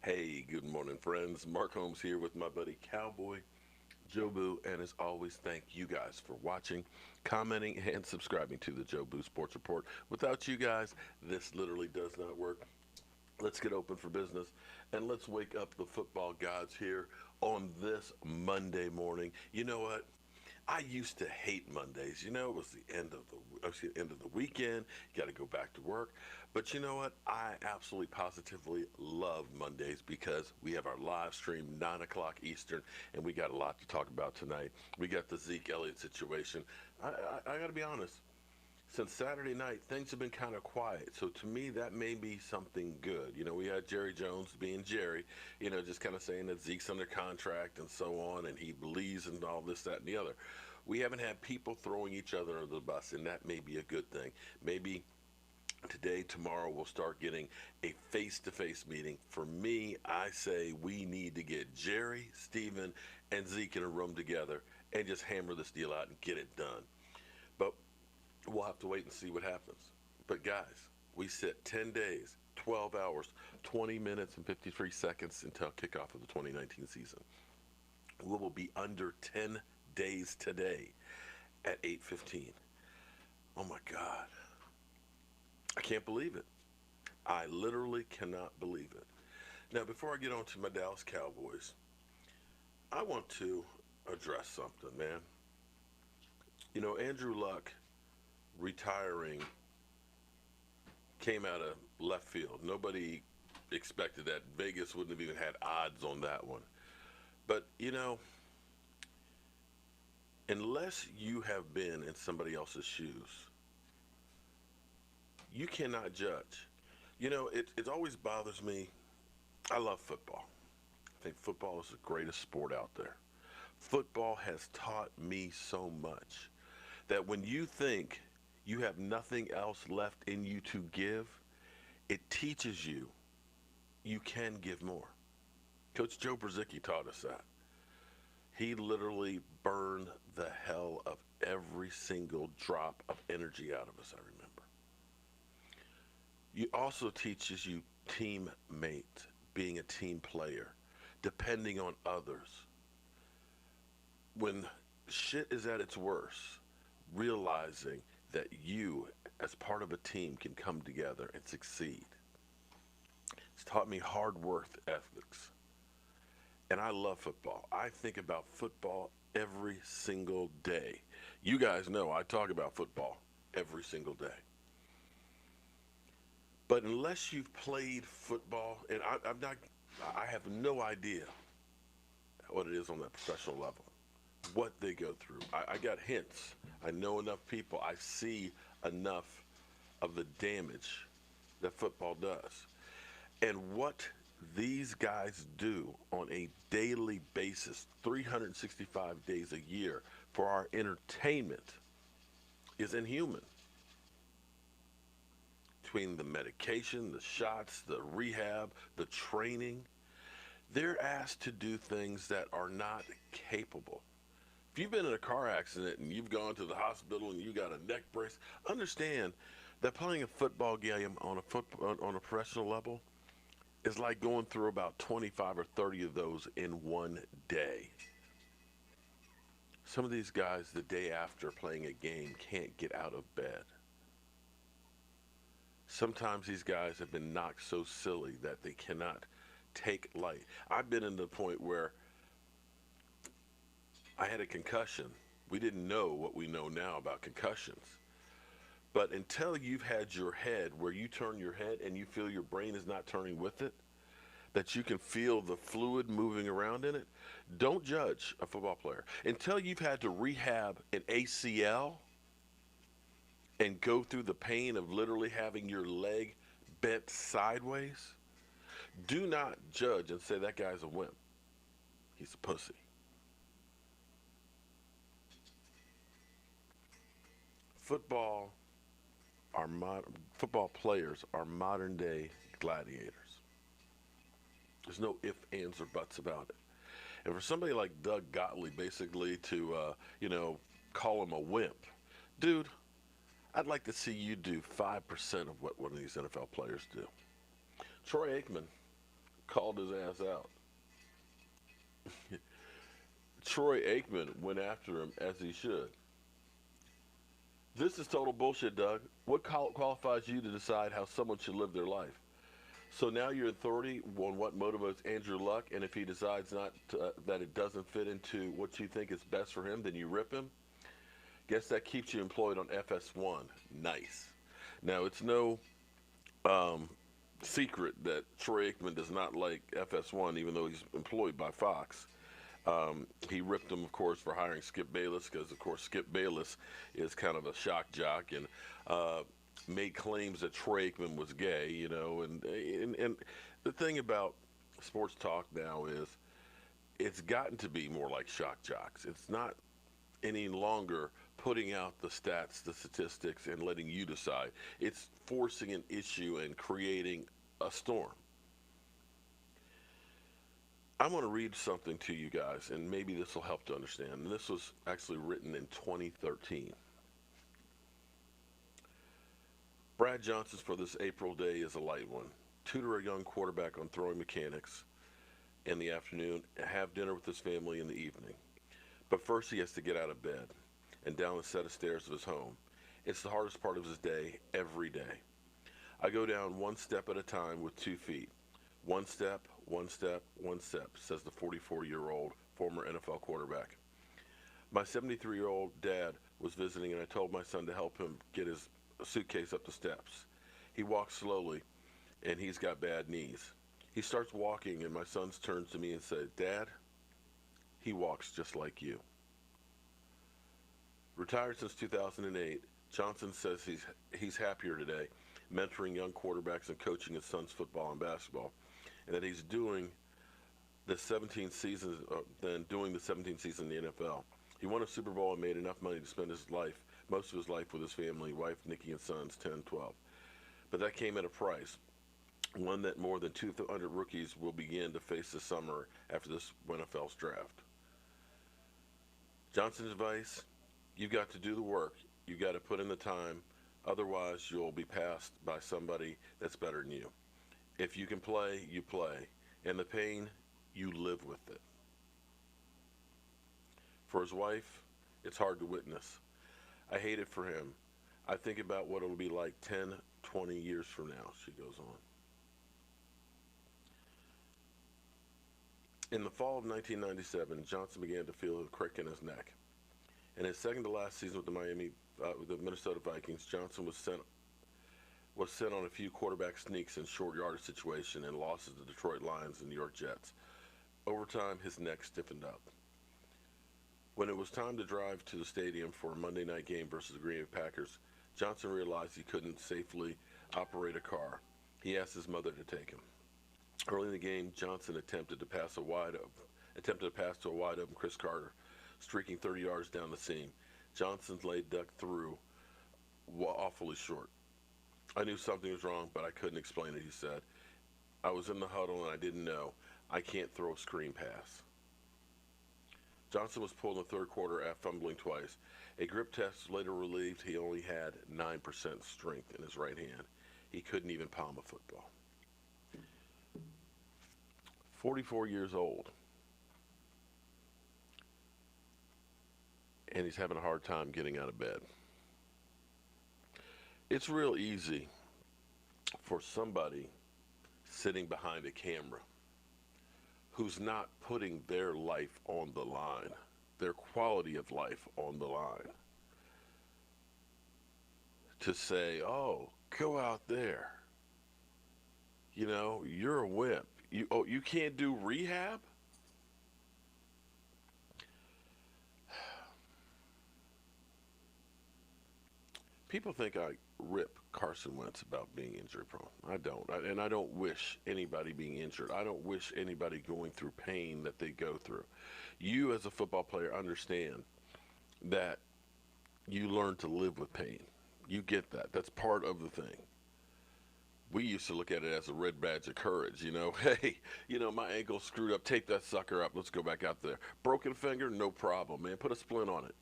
Hey, good morning, friends. Mark Holmes here with my buddy Cowboy Jobu, and as always, thank you guys for watching, commenting, and subscribing to the Jobu Sports Report. Without you guys, this literally does not work. Let's get open for business and let's wake up the football gods here on this Monday morning. You know what? I used to hate Mondays. It was the end of the weekend. You got to go back to work. But you know what? I absolutely positively love Mondays because we have our live stream 9 o'clock Eastern, and we got a lot to talk about tonight. We got the Zeke Elliott situation. I got to be honest. Since Saturday night, things have been kind of quiet. So to me, that may be something good. We had Jerry Jones being Jerry, just kind of saying that Zeke's under contract and so on, and he believes in all this, that, and the other. We haven't had people throwing each other under the bus, and that may be a good thing. Maybe today, tomorrow, we'll start getting a face-to-face meeting. For me, I say we need to get Jerry, Steven, and Zeke in a room together and just hammer this deal out and get it done. But we'll have to wait and see what happens. But guys, we set 10 days, 12 hours, 20 minutes, and 53 seconds until kickoff of the 2019 season. We will be under 10 days today at 8:15. Oh my God. I can't believe it. I literally cannot believe it. Now, before I get on to my Dallas Cowboys, I want to address something, man. Andrew Luck retiring came out of left field. Nobody expected that. Vegas wouldn't have even had odds on that one. But, unless you have been in somebody else's shoes, you cannot judge. It always bothers me. I love football. I think football is the greatest sport out there. Football has taught me so much that when you think you have nothing else left in you to give, it teaches you you can give more. Coach Joe Brzezicki taught us that. He literally burned the hell of every single drop of energy out of us, I remember. It also teaches you teammate, being a team player, depending on others. When shit is at its worst, realizing that you, as part of a team, can come together and succeed. It's taught me hard work ethics. And I love football. I think about football every single day. You guys know I talk about football every single day. But unless you've played football, and I have no idea what it is on that professional level, what they go through. I got hints. I know enough people. I see enough of the damage that football does. And what these guys do on a daily basis, 365 days a year, for our entertainment is inhuman. Between the medication, the shots, the rehab, the training, they're asked to do things that are not capable. If you've been in a car accident and you've gone to the hospital and you got a neck brace, understand that playing a football game on a professional level is like going through about 25 or 30 of those in one day. Some of these guys, the day after playing a game, can't get out of bed. Sometimes these guys have been knocked so silly that they cannot take light. I've been in the point where I had a concussion. We didn't know what we know now about concussions. But until you've had your head where you turn your head and you feel your brain is not turning with it, that you can feel the fluid moving around in it, don't judge a football player. Until you've had to rehab an ACL and go through the pain of literally having your leg bent sideways, do not judge and say that guy's a wimp. He's a pussy. Football football players are modern day gladiators. There's no ifs, ands, or buts about it. And for somebody like Doug Gottlieb basically to, call him a wimp, dude, I'd like to see you do 5% of what one of these NFL players do. Troy Aikman called his ass out. Troy Aikman went after him as he should. This is total bullshit, Doug. What qualifies you to decide how someone should live their life? So now you're authority on what motivates Andrew Luck, and if he decides not to, that it doesn't fit into what you think is best for him, then you rip him. Guess that keeps you employed on FS1. Nice. Now it's no um, secret that Troy Aikman does not like FS1, even though he's employed by Fox. He ripped him, of course, for hiring Skip Bayless because, of course, Skip Bayless is kind of a shock jock and made claims that Troy Aikman was gay, you know. And the thing about sports talk now is it's gotten to be more like shock jocks. It's not any longer putting out the stats, the statistics, and letting you decide. It's forcing an issue and creating a storm. I want to read something to you guys, and maybe this will help to understand. And this was actually written in 2013. Brad Johnson's for this April day is a light one. Tutor a young quarterback on throwing mechanics in the afternoon, have dinner with his family in the evening. But first he has to get out of bed and down the set of stairs of his home. It's the hardest part of his day every day. I go down one step at a time with 2 feet. One step, one step, one step, says the 44-year-old former NFL quarterback. My 73-year-old dad was visiting, and I told my son to help him get his suitcase up the steps. He walks slowly, and he's got bad knees. He starts walking, and my son turns to me and said, "Dad, he walks just like you." Retired since 2008, Johnson says he's happier today, mentoring young quarterbacks and coaching his son's football and basketball, and that he's doing the 17 seasons than doing the 17 season in the NFL. He won a Super Bowl and made enough money to spend his life, most of his life, with his family, wife, Nikki, and sons, 10, 12. But that came at a price, one that more than 200 rookies will begin to face this summer after this NFL's draft. Johnson's advice: you've got to do the work. You've got to put in the time. Otherwise, you'll be passed by somebody that's better than you. If you can play, you play. And the pain, you live with it. For his wife, it's hard to witness. I hate it for him. I think about what it'll be like 10, 20 years from now, she goes on. In the fall of 1997, Johnson began to feel a crick in his neck. In his second to last season with the Minnesota Vikings, Johnson was sent on a few quarterback sneaks in short yardage situation and losses to Detroit Lions and New York Jets. Over time, his neck stiffened up. When it was time to drive to the stadium for a Monday night game versus the Green Bay Packers, Johnson realized he couldn't safely operate a car. He asked his mother to take him. Early in the game, Johnson attempted to pass to a wide open Chris Carter, streaking 30 yards down the seam. Johnson's laid duck through awfully short. I knew something was wrong, but I couldn't explain it, he said. I was in the huddle and I didn't know. I can't throw a screen pass. Johnson was pulled in the third quarter after fumbling twice. A grip test later relieved he only had 9% strength in his right hand. He couldn't even palm a football. 44 years old. And he's having a hard time getting out of bed. It's real easy for somebody sitting behind a camera who's not putting their life on the line, their quality of life on the line, to say, "Oh, go out there. You know, you're a wimp. You can't do rehab?" People think I rip Carson Wentz about being injury prone. I don't. And I don't wish anybody being injured. I don't wish anybody going through pain that they go through. You, as a football player, understand that you learn to live with pain. You get that. That's part of the thing. We used to look at it as a red badge of courage, you know. Hey, you know, my ankle screwed up. Tape that sucker up. Let's go back out there. Broken finger, no problem, man. Put a splint on it.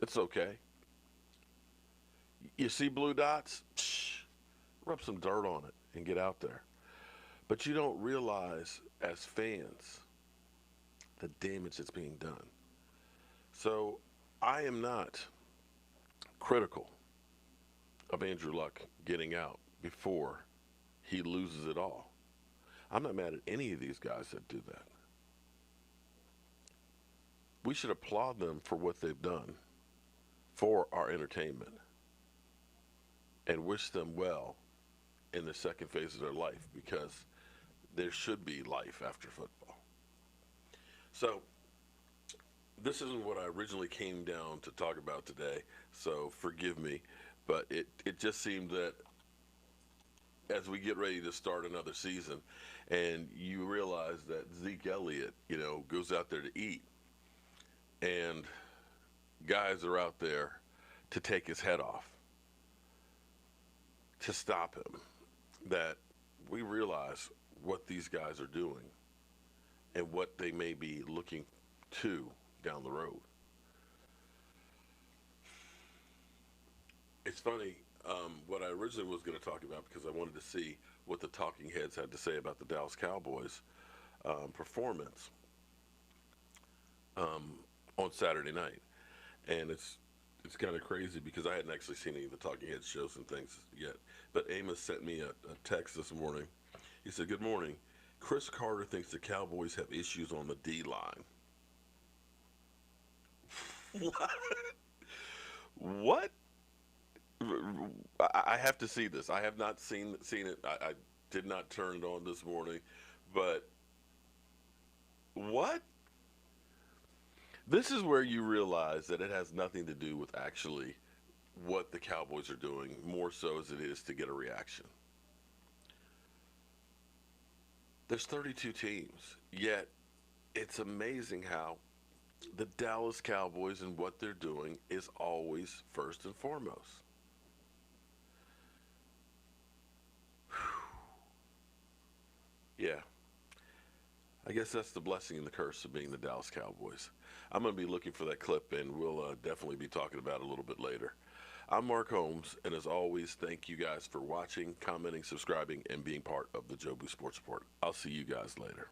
It's okay. You see blue dots? Psh, rub some dirt on it and get out there. But you don't realize as fans the damage that's being done. So I am not critical of Andrew Luck getting out before he loses it all. I'm not mad at any of these guys that do that. We should applaud them for what they've done for our entertainment and wish them well in the second phase of their life because there should be life after football. So, this isn't what I originally came down to talk about today, so forgive me, but it just seemed that as we get ready to start another season and you realize that Zeke Elliott, goes out there to eat and guys are out there to take his head off, to stop him, that we realize what these guys are doing and what they may be looking to down the road. It's funny, what I originally was going to talk about because I wanted to see what the talking heads had to say about the Dallas Cowboys performance um, on Saturday night. And it's kind of crazy because I hadn't actually seen any of the talking heads shows and things yet. But Amos sent me a text this morning. He said, "Good morning. Chris Carter thinks the Cowboys have issues on the D line." What? What? I have to see this. I have not seen it. I did not turn it on this morning, but what? This is where you realize that it has nothing to do with actually what the Cowboys are doing, more so as it is to get a reaction. There's 32 teams, yet it's amazing how the Dallas Cowboys and what they're doing is always first and foremost. Yeah, I guess that's the blessing and the curse of being the Dallas Cowboys. I'm going to be looking for that clip, and we'll definitely be talking about it a little bit later. I'm Mark Holmes, and as always, thank you guys for watching, commenting, subscribing, and being part of the Jobu Sports Report. I'll see you guys later.